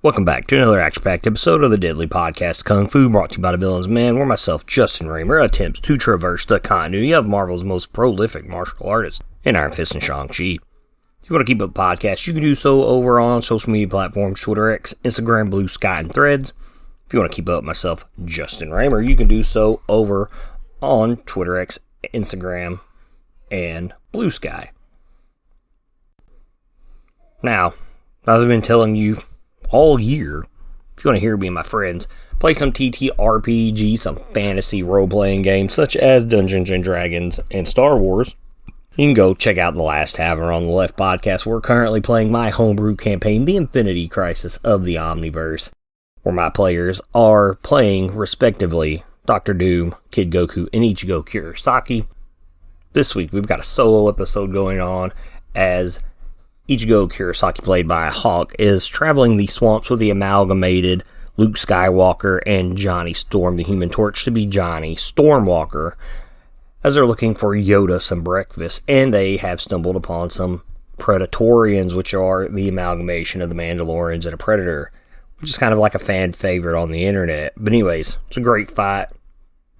Welcome back to another action-packed episode of the Deadly Podcast Kung Fu, brought to you by the Villains Man, where myself, Justin Raymer, attempts to traverse the continuity of Marvel's most prolific martial artists in Iron Fist and Shang-Chi. If you want to keep up the podcast, you can do so over on social media platforms, Twitter, X, Instagram, Blue Sky, and Threads. If you want to keep up with myself, Justin Raymer, you can do so over on Twitter, X, Instagram, and Blue Sky. Now, I've been telling you all year, if you want to hear me and my friends play some TTRPG, some fantasy role-playing games such as Dungeons & Dragons and Star Wars, you can go check out the Last Tavern on the Left podcast. We're currently playing my homebrew campaign, The Infinity Crisis of the Omniverse, where my players are playing, respectively, Dr. Doom, Kid Goku, and Ichigo Kurosaki. This week, we've got a solo episode going on as Ichigo Kurosaki, played by a hawk, is traveling the swamps with the amalgamated Luke Skywalker and Johnny Storm, the Human Torch, to be Johnny Stormwalker, as they're looking for Yoda some breakfast, and they have stumbled upon some Predatorians, which are the amalgamation of the Mandalorians and a Predator, which is kind of like a fan favorite on the internet. But anyways, it's a great fight,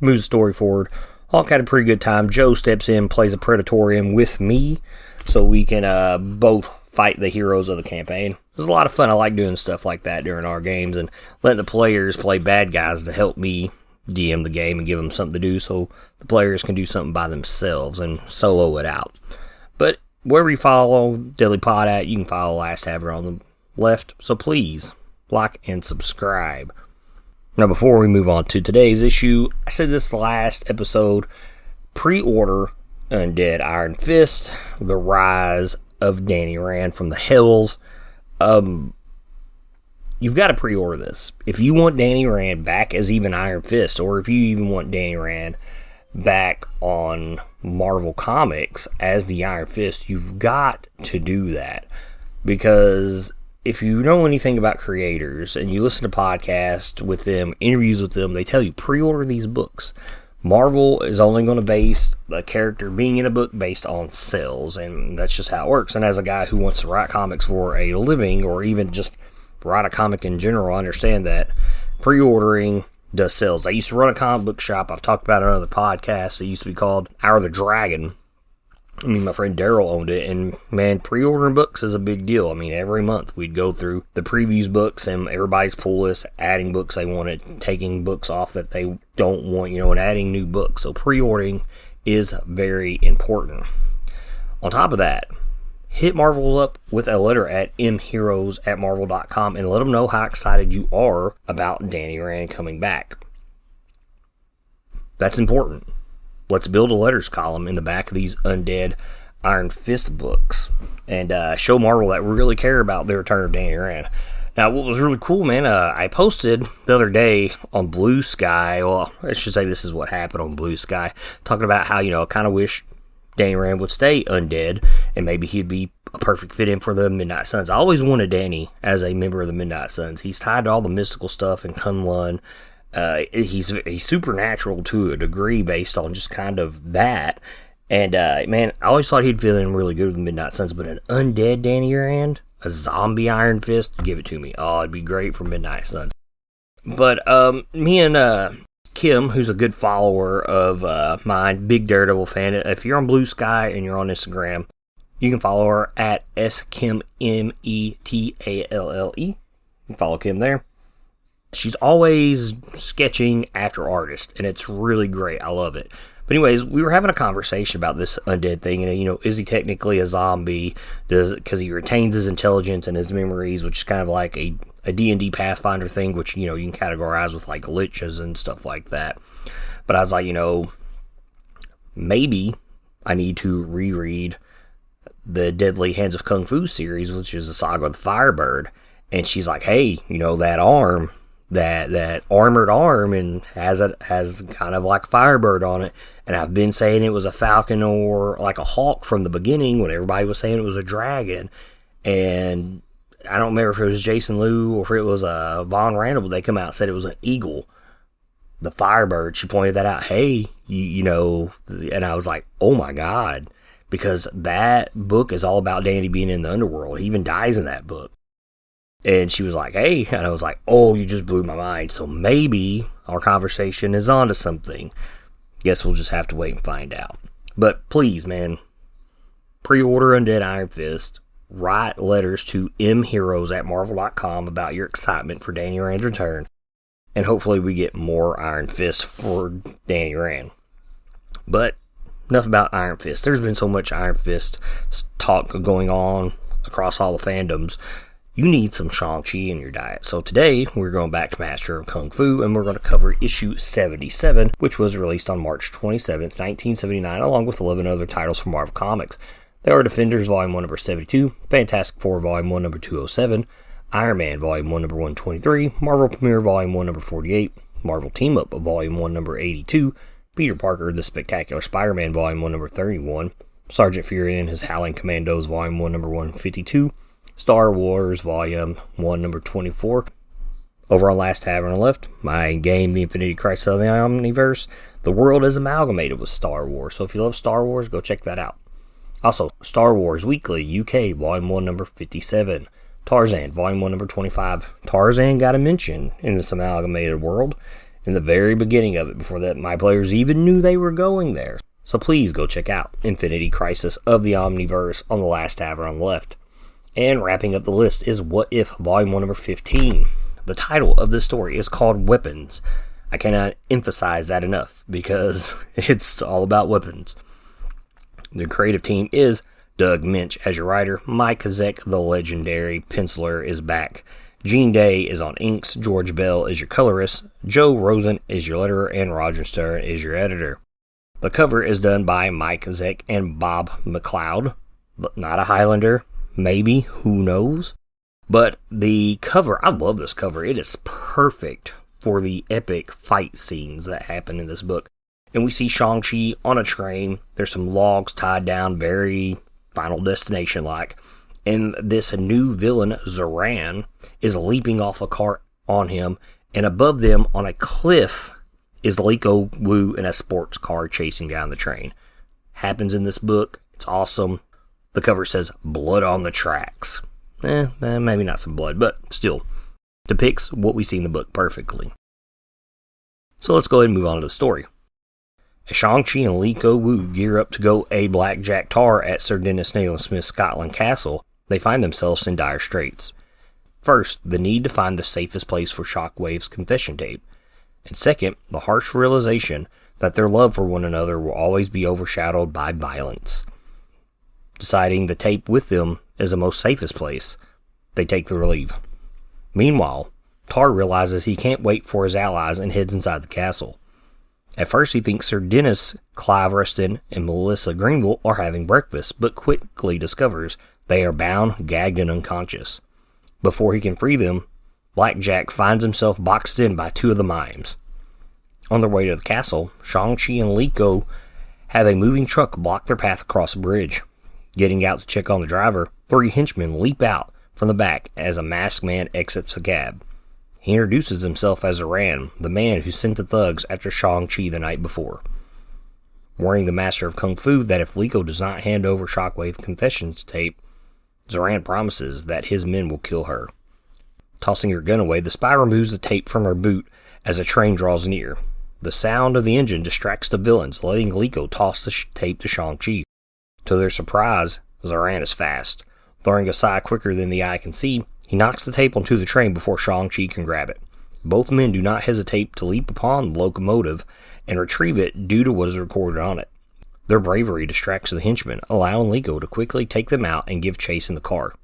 moves the story forward. Hawk had a pretty good time. Joe steps in, plays a Predatorian with me, so we can both fight the heroes of the campaign. It was a lot of fun. I like doing stuff like that during our games and letting the players play bad guys to help me DM the game and give them something to do so the players can do something by themselves and solo it out. But wherever you follow Deadly Pod at, you can follow Last Tavern on the Left. So please like and subscribe. Now, before we move on to today's issue, I said this last episode, pre-order Undead Iron Fist, The Rise of Danny Rand from the Hells. You've got to pre-order this. If you want Danny Rand back as even Iron Fist, or if you even want Danny Rand back on Marvel Comics as the Iron Fist, you've got to do that. Because if you know anything about creators and you listen to podcasts with them, interviews with them, they tell you pre-order these books. Marvel is only going to base a character being in a book based on sales, and that's just how it works. And as a guy who wants to write comics for a living, or even just write a comic in general, I understand that pre-ordering does sales. I used to run a comic book shop. I've talked about it on other podcasts. It used to be called Hour of the Dragon. I mean, my friend Daryl owned it, and man, pre-ordering books is a big deal. I mean, every month we'd go through the previews books, and everybody's pull list, adding books they wanted, taking books off that they don't want, and adding new books. So pre-ordering is very important. On top of that, hit Marvel up with a letter at mheroes@marvel.com and let them know how excited you are about Danny Rand coming back. That's important. Let's build a letters column in the back of these Undead Iron Fist books and show Marvel that we really care about the return of Danny Rand. Now, what was really cool, man, I posted the other day on Blue Sky, well, I should say this is what happened on Blue Sky, talking about how, I kind of wish Danny Rand would stay undead and maybe he'd be a perfect fit in for the Midnight Suns. I always wanted Danny as a member of the Midnight Suns. He's tied to all the mystical stuff in Kun-Lun. He's supernatural to a degree based on just kind of that. And, man, I always thought he'd fit in really good with the Midnight Suns, but an undead Danny Rand, a zombie Iron Fist, give it to me. Oh, it'd be great for Midnight Suns. But, me and, Kim, who's a good follower of, mine, big Daredevil fan, if you're on Blue Sky and you're on Instagram, you can follow her at SKimMetall. You can follow Kim there. She's always sketching after artists, and it's really great. I love it. But anyways, we were having a conversation about this undead thing, and, is he technically a zombie? Because he retains his intelligence and his memories, which is kind of like a D&D Pathfinder thing, which, you can categorize with, like, liches and stuff like that. But I was like, maybe I need to reread the Deadly Hands of Kung Fu series, which is the Saga of the Firebird. And she's like, hey, that arm, that armored arm, and has kind of like a Firebird on it. And I've been saying it was a falcon or like a hawk from the beginning when everybody was saying it was a dragon. And I don't remember if it was Jason Liu or if it was Von Randall, but they come out and said it was an eagle. The Firebird, she pointed that out. Hey, and I was like, oh my God. Because that book is all about Danny being in the underworld. He even dies in that book. And she was like, hey, and I was like, oh, you just blew my mind. So maybe our conversation is onto something. Guess we'll just have to wait and find out. But please, man, pre-order Undead Iron Fist. Write letters to mheroes@marvel.com about your excitement for Danny Rand's return. And hopefully we get more Iron Fist for Danny Rand. But enough about Iron Fist. There's been so much Iron Fist talk going on across all the fandoms. You need some Shang-Chi in your diet. So today, we're going back to Master of Kung Fu, and we're going to cover issue 77, which was released on March 27th, 1979, along with 11 other titles from Marvel Comics. They are Defenders, Volume 1, number 72, Fantastic Four, Volume 1, number 207, Iron Man, Volume 1, number 123, Marvel Premiere, Volume 1, number 48, Marvel Team Up, Volume 1, number 82, Peter Parker, The Spectacular Spider-Man, Volume 1, number 31, Sergeant Fury and His Howling Commandos, Volume 1, number 152, Star Wars, Volume 1, number 24. Over on Last Tavern on the Left, my game, The Infinity Crisis of the Omniverse, the world is amalgamated with Star Wars, so if you love Star Wars, go check that out. Also, Star Wars Weekly, UK, Volume 1, number 57. Tarzan, Volume 1, number 25. Tarzan got a mention in this amalgamated world in the very beginning of it, before that my players even knew they were going there. So please go check out Infinity Crisis of the Omniverse on the Last Tavern on the Left. And wrapping up the list is What If, Volume 1, number 15. The title of this story is called Weapons. I cannot emphasize that enough, because it's all about weapons. The creative team is Doug Minch as your writer, Mike Kazek, the legendary penciler, is back. Gene Day is on inks, George Bell is your colorist, Joe Rosen is your letterer, and Roger Stern is your editor. The cover is done by Mike Kazek and Bob McLeod, but not a Highlander, maybe, who knows? But the cover, I love this cover. It is perfect for the epic fight scenes that happen in this book. And we see Shang-Chi on a train. There's some logs tied down, very Final Destination-like. And this new villain, Zaran, is leaping off a cart on him. And above them, on a cliff, is Leiko, Wu, in a sports car chasing down the train. Happens in this book. It's awesome. The cover says, Blood on the Tracks. Maybe not some blood, but still depicts what we see in the book perfectly. So let's go ahead and move on to the story. As Shang-Chi and Leiko Wu gear up to go aid Black Jack Tarr at Sir Dennis Nayland Smith's Scotland Castle, they find themselves in dire straits. First, the need to find the safest place for Shockwave's confession tape. And second, the harsh realization that their love for one another will always be overshadowed by violence. Deciding the tape with them is the most safest place, they take the leave. Meanwhile, Tarr realizes he can't wait for his allies and heads inside the castle. At first he thinks Sir Dennis, Clive Rustin, and Melissa Greenville are having breakfast, but quickly discovers they are bound, gagged, and unconscious. Before he can free them, Black Jack finds himself boxed in by two of the mimes. On their way to the castle, Shang-Chi and Leiko have a moving truck block their path across a bridge. Getting out to check on the driver, three henchmen leap out from the back as a masked man exits the cab. He introduces himself as Zaran, the man who sent the thugs after Shang-Chi the night before. Warning the Master of Kung Fu that if Leiko does not hand over Shockwave Confessions tape, Zaran promises that his men will kill her. Tossing her gun away, the spy removes the tape from her boot as a train draws near. The sound of the engine distracts the villains, letting Leiko toss the tape to Shang-Chi. To their surprise, Zaran is fast. Throwing aside quicker than the eye can see, he knocks the tape onto the train before Shang-Chi can grab it. Both men do not hesitate to leap upon the locomotive and retrieve it due to what is recorded on it. Their bravery distracts the henchmen, allowing Leiko to quickly take them out and give chase in the car.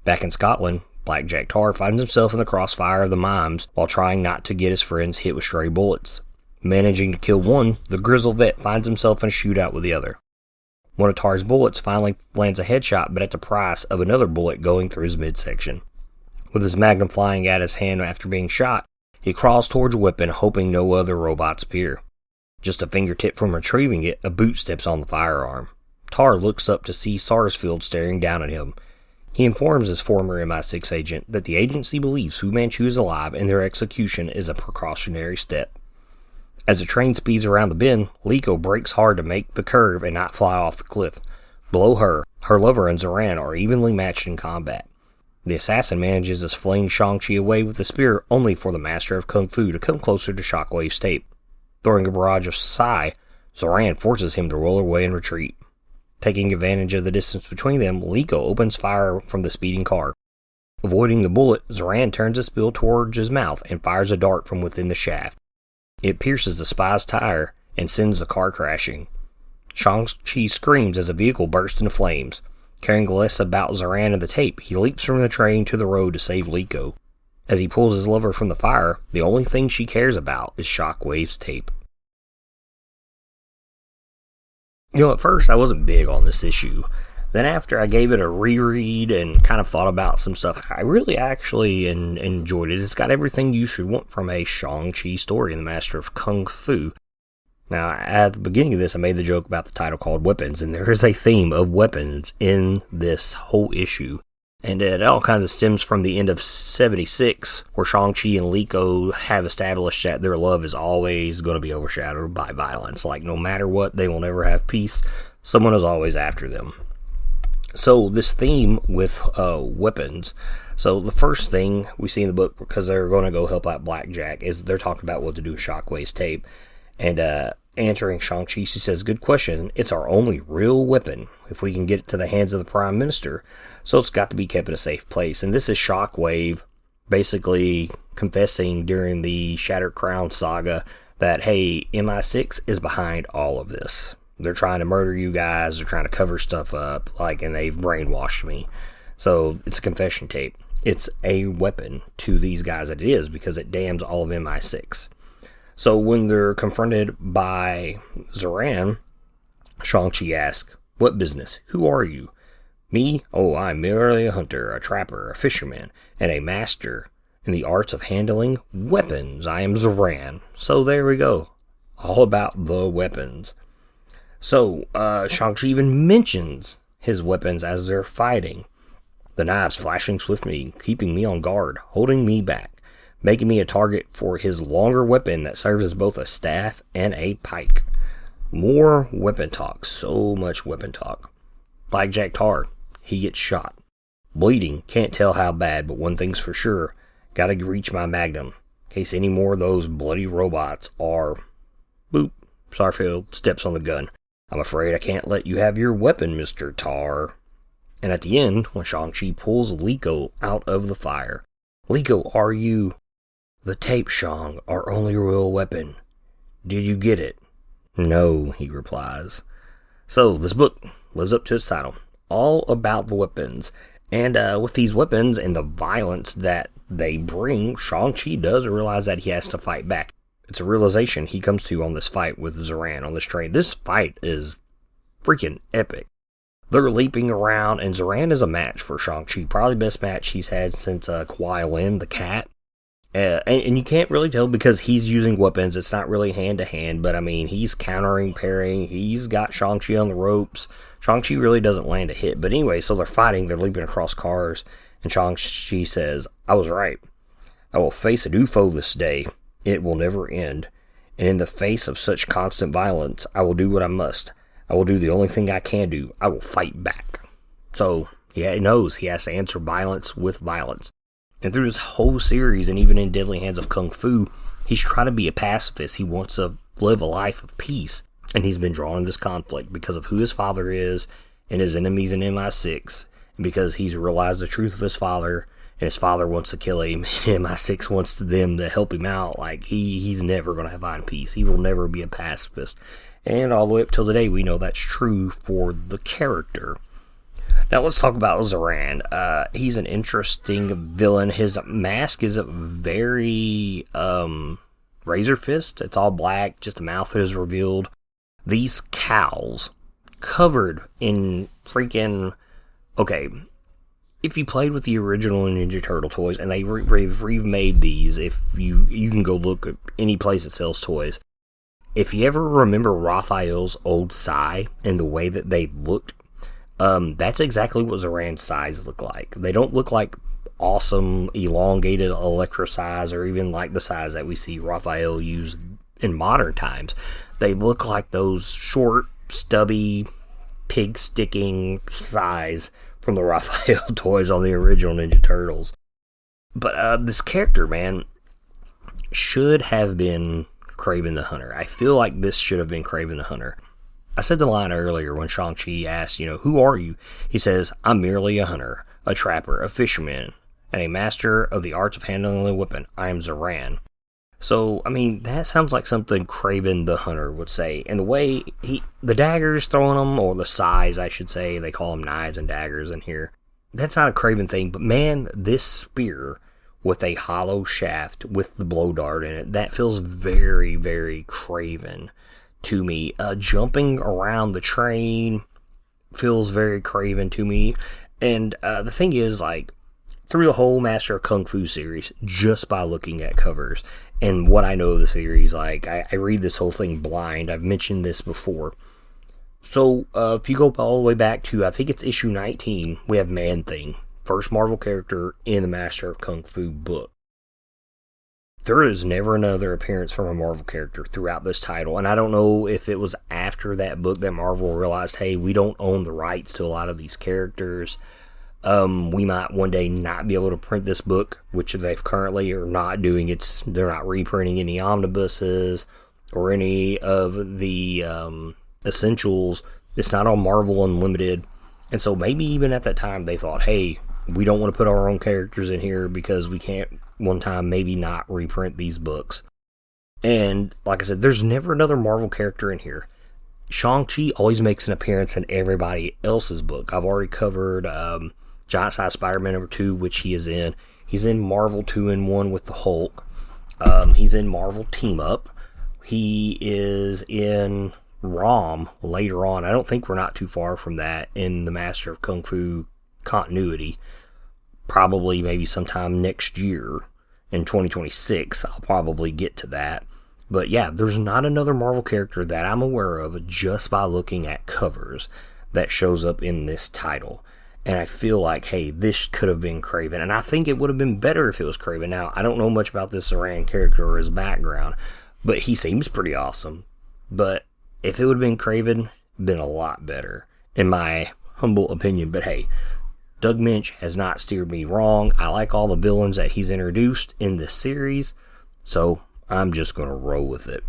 Back in Scotland, Black Jack Tarr finds himself in the crossfire of the mimes while trying not to get his friends hit with stray bullets. Managing to kill one, the grizzled vet finds himself in a shootout with the other. One of Tarr's bullets finally lands a headshot, but at the price of another bullet going through his midsection. With his magnum flying at his hand after being shot, he crawls towards a weapon, hoping no other robots appear. Just a fingertip from retrieving it, a boot steps on the firearm. Tarr looks up to see Sarsfield staring down at him. He informs his former MI6 agent that the agency believes Fu Manchu is alive and their execution is a precautionary step. As the train speeds around the bend, Leiko brakes hard to make the curve and not fly off the cliff. Below her, her lover and Zaran are evenly matched in combat. The assassin manages to fling Shang-Chi away with the spear, only for the master of Kung Fu to come closer to Shockwave's tape. Throwing a barrage of Psi, Zaran forces him to roll away and retreat. Taking advantage of the distance between them, Leiko opens fire from the speeding car. Avoiding the bullet, Zaran turns his bill towards his mouth and fires a dart from within the shaft. It pierces the spy's tire and sends the car crashing. Shang-Chi screams as the vehicle bursts into flames. Caring less about Zaran and the tape, he leaps from the train to the road to save Leiko. As he pulls his lover from the fire, the only thing she cares about is Shockwave's tape. At first I wasn't big on this issue. Then after I gave it a reread and kind of thought about some stuff, I really actually enjoyed it. It's got everything you should want from a Shang-Chi story in the Master of Kung Fu. Now, at the beginning of this, I made the joke about the title called Weapons, and there is a theme of weapons in this whole issue. And it all kind of stems from the end of 76, where Shang-Chi and Leiko have established that their love is always going to be overshadowed by violence. Like, no matter what, they will never have peace. Someone is always after them. So, this theme with weapons. So, the first thing we see in the book, because they're going to go help out Black Jack, is they're talking about what to do with Shockwave's tape. And answering Shang-Chi, she says, "Good question. It's our only real weapon, if we can get it to the hands of the Prime Minister. So it's got to be kept in a safe place." And this is Shockwave basically confessing during the Shattered Crown saga that, hey, MI6 is behind all of this. They're trying to murder you guys. They're trying to cover stuff up, and they've brainwashed me. So it's a confession tape. It's a weapon to these guys that it is, because it damns all of MI6. So when they're confronted by Zaran, Shang-Chi asks, "What business? Who are you?" "Me? Oh, I'm merely a hunter, a trapper, a fisherman, and a master in the arts of handling weapons. I am Zaran." So there we go. All about the weapons. So Shang-Chi even mentions his weapons as they're fighting. "The knives flashing swiftly, keeping me on guard, holding me back, making me a target for his longer weapon that serves as both a staff and a pike." More weapon talk. So much weapon talk. Black Jack Tarr, he gets shot. "Bleeding, can't tell how bad, but one thing's for sure. Gotta reach my magnum, in case any more of those bloody robots are..." Boop. Starfield steps on the gun. "I'm afraid I can't let you have your weapon, Mr. Tarr." And at the end, when Shang-Chi pulls Leiko out of the fire, "Leiko, are you..." "The tape, Shang, our only real weapon. Did you get it?" "No," he replies. So, this book lives up to its title. All about the weapons. And with these weapons and the violence that they bring, Shang-Chi does realize that he has to fight back. It's a realization he comes to on this fight with Zaran on this train. This fight is freaking epic. They're leaping around, and Zaran is a match for Shang-Chi. Probably the best match he's had since Kun-Lun, the cat. And you can't really tell because he's using weapons. It's not really hand-to-hand, but I mean, he's countering, parrying. He's got Shang-Chi on the ropes. Shang-Chi really doesn't land a hit. But anyway, so they're fighting. They're leaping across cars. And Shang-Chi says, "I was right. I will face a new foe this day. It will never end. And in the face of such constant violence, I will do what I must. I will do the only thing I can do. I will fight back." So, yeah, he knows he has to answer violence with violence. And through this whole series, and even in Deadly Hands of Kung Fu, he's trying to be a pacifist. He wants to live a life of peace. And he's been drawn into this conflict because of who his father is and his enemies in MI6. And because he's realized the truth of his father, and his father wants to kill him, and MI6 wants them to help him out. He's never going to find peace. He will never be a pacifist. And all the way up till today, we know that's true for the character. Now let's talk about Zaran. He's an interesting villain. His mask is very razor fist. It's all black, just the mouth is revealed. These cows covered in freaking... Okay, if you played with the original Ninja Turtle toys, and they've remade these, if you can go look at any place that sells toys. If you ever remember Raphael's old Sai and the way that they looked, that's exactly what Zaran's size look like. They don't look like awesome, elongated Electro size, or even like the size that we see Raphael use in modern times. They look like those short, stubby, pig-sticking size from the Raphael toys on the original Ninja Turtles. But this character, man, should have been Kraven the Hunter. I feel like this should have been Kraven the Hunter. I said the line earlier when Shang-Chi asked, who are you? He says, I'm merely a hunter, a trapper, a fisherman, and a master of the arts of handling a weapon. I am Zaran. So, that sounds like something Kraven the Hunter would say. And the way the daggers throwing them, or the size, I should say, they call them knives and daggers in here. That's not a Kraven thing, but man, this spear with a hollow shaft with the blow dart in it, that feels very, very Kraven to me. Jumping around the train feels very Kraven to me. And the thing is, through the whole Master of Kung Fu series, just by looking at covers and what I know of the series, I read this whole thing blind. I've mentioned this before. So, if you go all the way back to, I think it's issue 19, we have Man-Thing, first Marvel character in the Master of Kung Fu book. There is never another appearance from a Marvel character throughout this title, and I don't know if it was after that book that Marvel realized, hey, we don't own the rights to a lot of these characters. We might one day not be able to print this book, which they currently are not doing. They're not reprinting any omnibuses or any of the essentials. It's not on Marvel Unlimited. And so maybe even at that time they thought, hey, we don't want to put our own characters in here because we can't one time maybe not reprint these books. And like I said, there's never another Marvel character in here. Shang-Chi always makes an appearance in everybody else's book. I've already covered Giant Size Spider-Man #2, which he is in. He's in Marvel 2-in-1 with the Hulk. He's in Marvel Team Up. He is in ROM later on. I don't think we're not too far from that in the Master of Kung Fu continuity. Probably maybe sometime next year in 2026, I'll probably get to that. But yeah, there's not another Marvel character that I'm aware of just by looking at covers that shows up in this title. And I feel like, hey, this could have been Kraven. And I think it would have been better if it was Kraven. Now, I don't know much about this Zaran character or his background, but he seems pretty awesome. But if it would have been Kraven, it'd been a lot better, in my humble opinion. But hey, Doug Minch has not steered me wrong. I like all the villains that he's introduced in this series, so I'm just going to roll with it.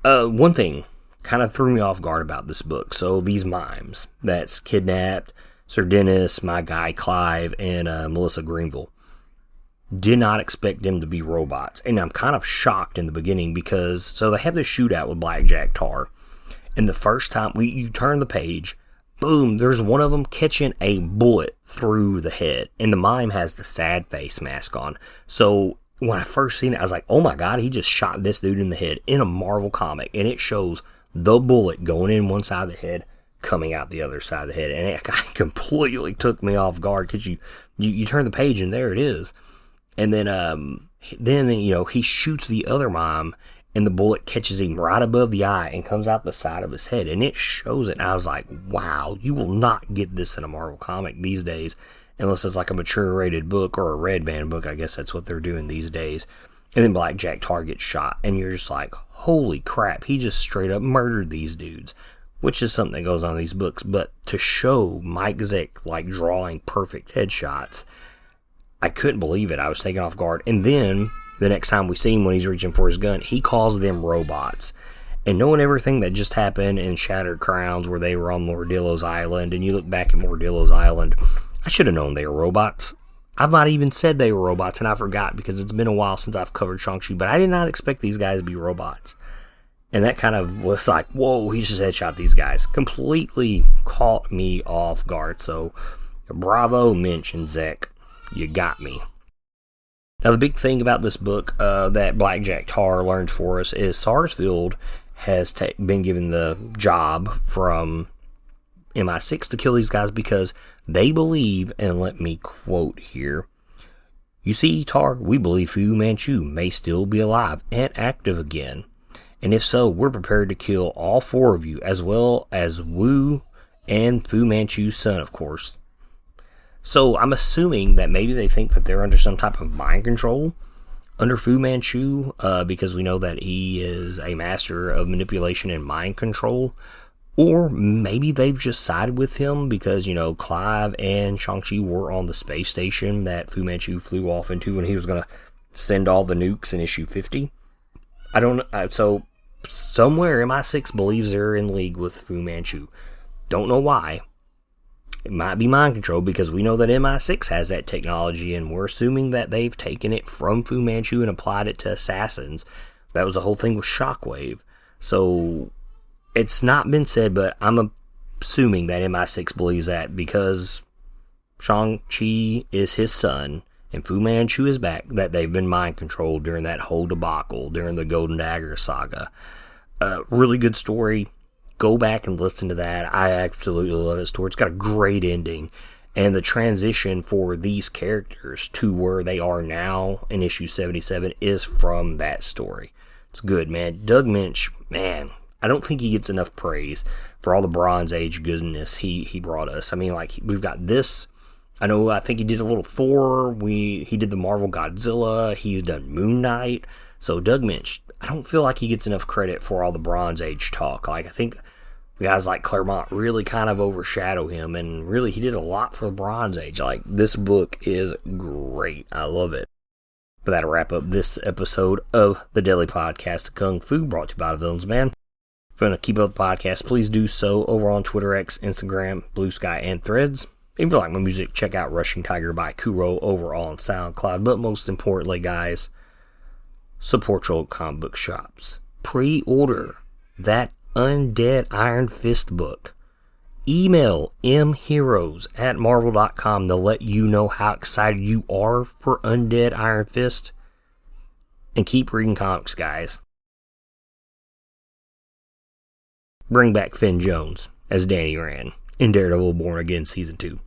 One thing kind of threw me off guard about this book. So these mimes that's kidnapped, Sir Dennis, my guy Clive, and Melissa Greenville. Did not expect them to be robots. And I'm kind of shocked in the beginning because, so they have this shootout with Black Jack Tarr. And the first time you turn the page, boom, there's one of them catching a bullet through the head. And the mime has the sad face mask on. So when I first seen it, I was like, oh my god, he just shot this dude in the head in a Marvel comic. And it shows the bullet going in one side of the head, coming out the other side of the head. And it completely took me off guard because you turn the page and there it is. And then he shoots the other mime and the bullet catches him right above the eye and comes out the side of his head. And it shows it. And I was like, wow, you will not get this in a Marvel comic these days unless it's like a mature rated book or a red band book. I guess that's what they're doing these days. And then Black Jack Tarr gets shot. And you're just like, holy crap, he just straight up murdered these dudes. Which is something that goes on in these books. But to show Mike Zeck drawing perfect headshots, I couldn't believe it. I was taken off guard. And then the next time we see him when he's reaching for his gun, he calls them robots. And knowing everything that just happened in Shattered Crowns where they were on Mordillo's Island, and you look back at Mordillo's Island, I should have known they were robots. I've not even said they were robots, and I forgot because it's been a while since I've covered Shang-Chi, but I did not expect these guys to be robots. And that kind of was like, whoa, he just headshot these guys. Completely caught me off guard. So, bravo, Minch and Zeck. You got me. Now, the big thing about this book that Black Jack Tarr learned for us is Sarsfield has been given the job from MI6 to kill these guys because they believe, and let me quote here, "You see, Tarr, we believe Fu Manchu may still be alive and active again. And if so, we're prepared to kill all four of you, as well as Wu and Fu Manchu's son, of course." So I'm assuming that maybe they think that they're under some type of mind control under Fu Manchu, because we know that he is a master of manipulation and mind control. Or maybe they've just sided with him because, Clive and Shang-Chi were on the space station that Fu Manchu flew off into when he was going to send all the nukes in issue 50. I don't know. So, somewhere MI6 believes they're in league with Fu Manchu. Don't know why. It might be mind control because we know that MI6 has that technology and we're assuming that they've taken it from Fu Manchu and applied it to assassins. That was the whole thing with Shockwave. So, it's not been said, but I'm assuming that MI6 believes that because Shang-Chi is his son and Fu Manchu is back, that they've been mind controlled during that whole debacle, during the Golden Dagger saga. Really good story. Go back and listen to that. I absolutely love this story. It's got a great ending. And the transition for these characters to where they are now in issue 77 is from that story. It's good, man. Doug Moench, man, I don't think he gets enough praise for all the Bronze Age goodness he brought us. I mean, like, we've got this. I think he did a little Thor. He did the Marvel Godzilla. He's done Moon Knight. So Doug Moench, I don't feel like he gets enough credit for all the Bronze Age talk. Like, I think guys like Claremont really kind of overshadow him, and really he did a lot for the Bronze Age. Like, this book is great. I love it. But that'll wrap up this episode of the Daily Podcast Kung Fu, brought to you by the Villains Man. If you want to keep up with the podcast, please do so over on Twitter, X, Instagram, Blue Sky, and Threads. If you like my music, check out Rushing Tiger by Kuro over on SoundCloud. But most importantly, guys, support your comic book shops. Pre-order that Undead Iron Fist book. Email mheroes@marvel.com to let you know how excited you are for Undead Iron Fist. And keep reading comics, guys. Bring back Finn Jones as Danny Rand in Daredevil Born Again Season 2.